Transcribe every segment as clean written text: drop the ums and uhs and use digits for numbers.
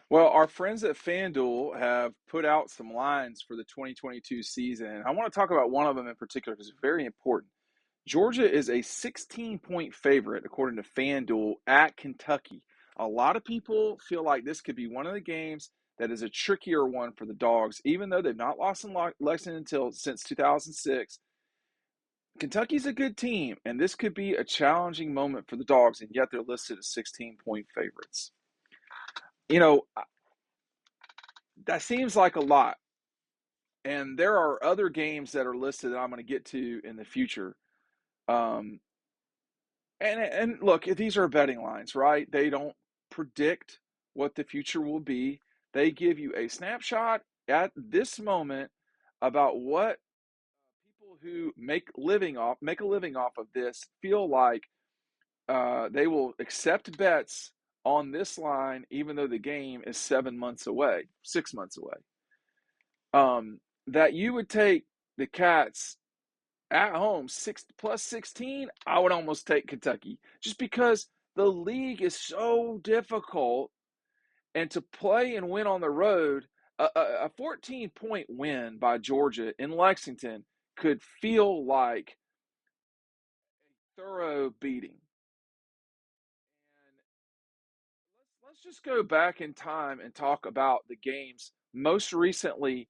Well, our friends at FanDuel have put out some lines for the 2022 season. I want to talk about one of them in particular because it's very important. Georgia is a 16-point favorite, according to FanDuel, at Kentucky. A lot of people feel like this could be one of the games that is a trickier one for the Dogs, even though they've not lost in Lexington since 2006. Kentucky's a good team, and this could be a challenging moment for the Dogs, and yet they're listed as 16-point favorites. You know, that seems like a lot. And there are other games that are listed that I'm going to get to in the future. Um, and look, these are betting lines, right? They don't predict what the future will be. They give you a snapshot at this moment about what people who make a living off of this feel like they will accept bets on this line, even though the game is 7 months away, 6 months away. That you would take the Cats at home, 6 plus 16. I would almost take Kentucky just because the league is so difficult, and to play and win on the road, a 14-point win by Georgia in Lexington could feel like a thorough beating. And let's just go back in time and talk about the games most recently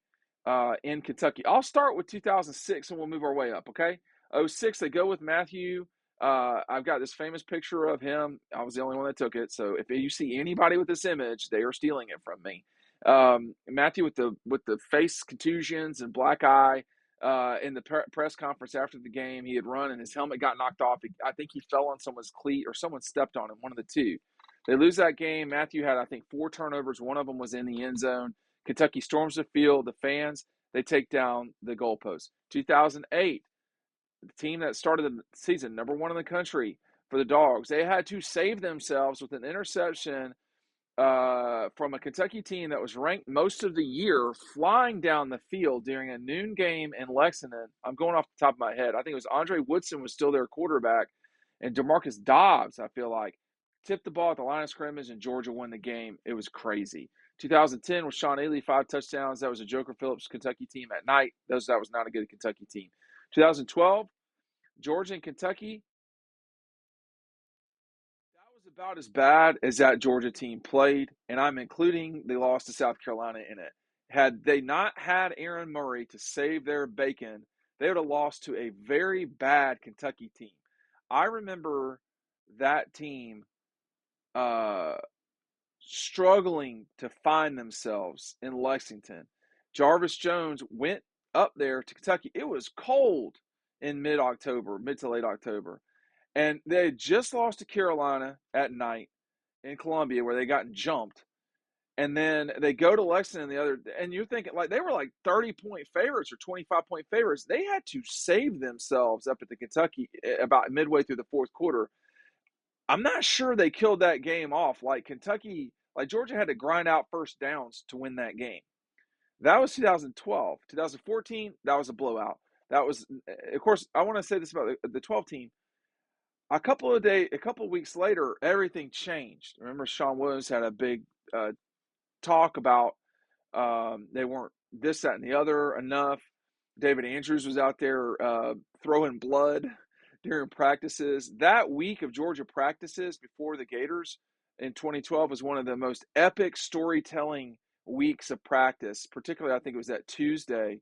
in Kentucky. I'll start with 2006 and we'll move our way up, okay? '06, they go with Matthew. I've got this famous picture of him. I was the only one that took it. So if you see anybody with this image, they are stealing it from me. Matthew with the face contusions and black eye. In the press conference after the game, he had run and his helmet got knocked off. I think he fell on someone's cleat or someone stepped on him, one of the two. They lose that game. Matthew had, I think, 4 turnovers. One of them was in the end zone. Kentucky storms the field. The fans, they take down the goalpost. 2008, the team that started the season number one in the country for the Dogs, they had to save themselves with an interception from a Kentucky team that was ranked most of the year, flying down the field during a noon game in Lexington. I'm going off the top of my head. I think it was Andre Woodson was still their quarterback, and DeMarcus Dobbs, I feel like, tipped the ball at the line of scrimmage, and Georgia won the game. It was crazy. 2010 was Sean Ailey, 5 touchdowns. That was a Joker Phillips Kentucky team at night. That was not a good Kentucky team. 2012, Georgia and Kentucky, that was about as bad as that Georgia team played, and I'm including the loss to South Carolina in it. Had they not had Aaron Murray to save their bacon, they would have lost to a very bad Kentucky team. I remember that team uh, struggling to find themselves in Lexington. Jarvis Jones went up there to Kentucky. It was cold in mid to late October. And they had just lost to Carolina at night in Columbia where they got jumped. And then they go to Lexington and you're thinking like they were like 30-point favorites or 25-point favorites. They had to save themselves up at the Kentucky about midway through the fourth quarter. I'm not sure they killed that game off like Kentucky, like Georgia had to grind out first downs to win that game. That was 2012. 2014, that was a blowout. That was, of course, I want to say this about the 12 team. A couple of weeks later, everything changed. Remember, Sean Williams had a big talk about they weren't this, that, and the other enough. David Andrews was out there throwing blood during practices. That week of Georgia practices before the Gators in 2012 was one of the most epic storytelling weeks of practice. Particularly, I think it was that Tuesday,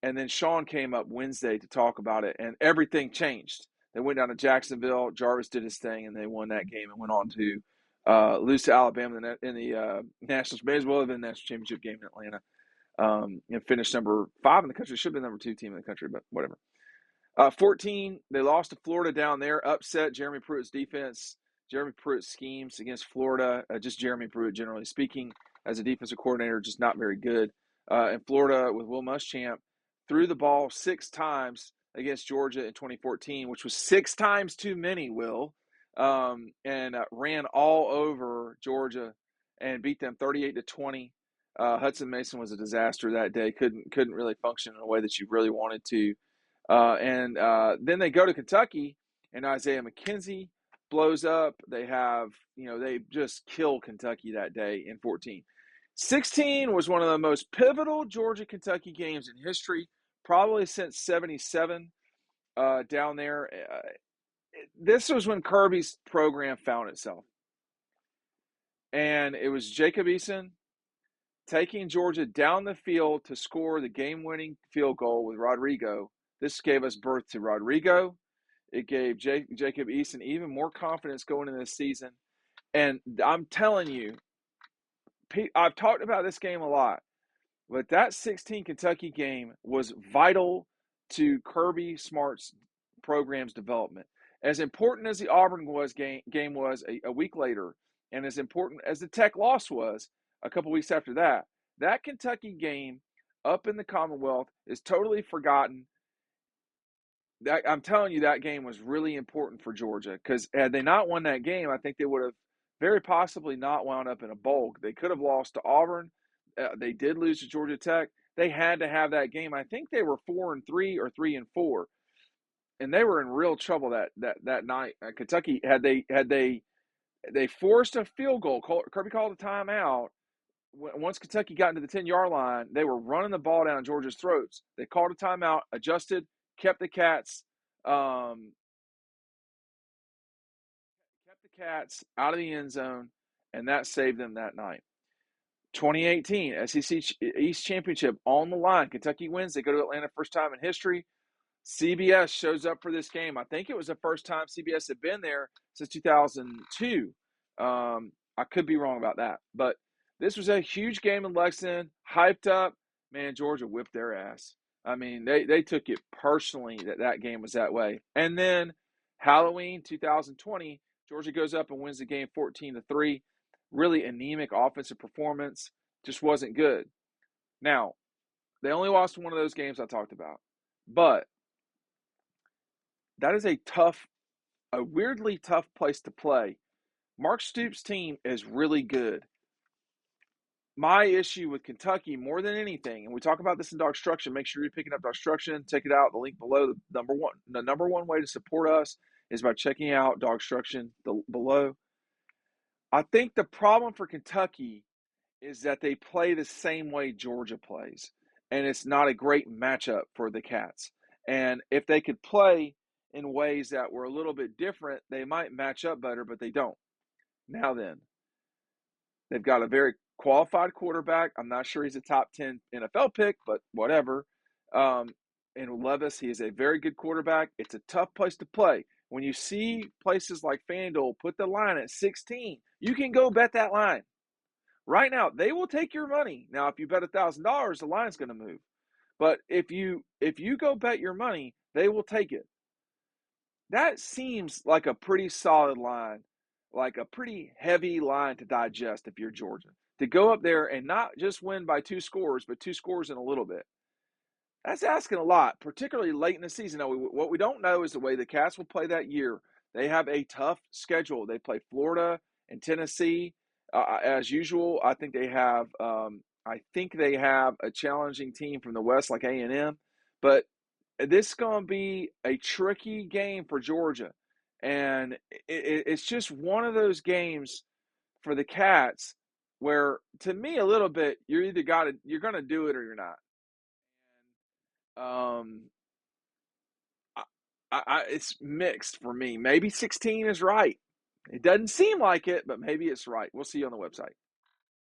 and then Sean came up Wednesday to talk about it, and everything changed. They went down to Jacksonville. Jarvis did his thing, and they won that game and went on to lose to Alabama in the national, may as well have been the national championship game in Atlanta, and finished number 5 in the country. Should have been number 2 team in the country, but whatever. 14, they lost to Florida down there, upset Jeremy Pruitt's defense, Jeremy Pruitt's schemes against Florida, just Jeremy Pruitt, generally speaking, as a defensive coordinator, just not very good. In Florida with Will Muschamp, threw the ball 6 times against Georgia in 2014, which was 6 times too many, Will, and ran all over Georgia and beat them 38-20. Hudson Mason was a disaster that day. Couldn't really function in a way that you really wanted to. And then they go to Kentucky, and Isaiah McKenzie blows up. They have, they just kill Kentucky that day in 14. 16 was one of the most pivotal Georgia-Kentucky games in history, probably since 77 down there. This was when Kirby's program found itself. And it was Jacob Eason taking Georgia down the field to score the game-winning field goal with Rodrigo. This gave us birth to Rodrigo. It gave Jacob Eason even more confidence going into this season. And I'm telling you, I've talked about this game a lot, but that 16 Kentucky game was vital to Kirby Smart's program's development. As important as the Auburn game was a week later, and as important as the Tech loss was a couple weeks after that, that Kentucky game up in the Commonwealth is totally forgotten. I'm telling you, that game was really important for Georgia, because had they not won that game, I think they would have very possibly not wound up in a bowl. They could have lost to Auburn. They did lose to Georgia Tech. They had to have that game. I think they were 4-3 or 3-4, and they were in real trouble that night. Kentucky had they forced a field goal. Kirby called a timeout. Once Kentucky got into the 10-yard line, they were running the ball down Georgia's throats. They called a timeout, adjusted, kept the Cats out of the end zone, and that saved them that night. 2018 SEC East Championship on the line. Kentucky wins. They go to Atlanta, first time in history. CBS shows up for this game. I think it was the first time CBS had been there since 2002. I could be wrong about that, but this was a huge game in Lexington, hyped up. Man, Georgia whipped their ass. I mean, they took it personally that game was that way. And then Halloween 2020, Georgia goes up and wins the game 14-3. Really anemic offensive performance. Just wasn't good. Now, they only lost one of those games I talked about. But that is a weirdly tough place to play. Mark Stoops' team is really good. My issue with Kentucky, more than anything, and we talk about this in DAWGSTRUCTION, make sure you're picking up DAWGSTRUCTION, check it out, the link below. The number one way to support us is by checking out DAWGSTRUCTION below. I think the problem for Kentucky is that they play the same way Georgia plays, and it's not a great matchup for the Cats. And if they could play in ways that were a little bit different, they might match up better, but they don't. Now then, they've got a very qualified quarterback. I'm not sure he's a top 10 NFL pick, but whatever. And Levis, he is a very good quarterback. It's a tough place to play. When you see places like FanDuel put the line at 16, you can go bet that line. Right now, they will take your money. Now, if you bet $1,000, the line's going to move. But if you go bet your money, they will take it. That seems like a pretty solid line, like a pretty heavy line to digest if you're Georgia. To go up there and not just win by 2 scores, but 2 scores in a little bit. That's asking a lot, particularly late in the season. Now, what we don't know is the way the Cats will play that year. They have a tough schedule. They play Florida and Tennessee. As usual, I think they have a challenging team from the West like A&M. But this is going to be a tricky game for Georgia. And it's just one of those games for the Cats where, to me, a little bit, you're going to do it or you're not. It's mixed for me. Maybe 16 is right. It doesn't seem like it, but maybe it's right. We'll see you on the website.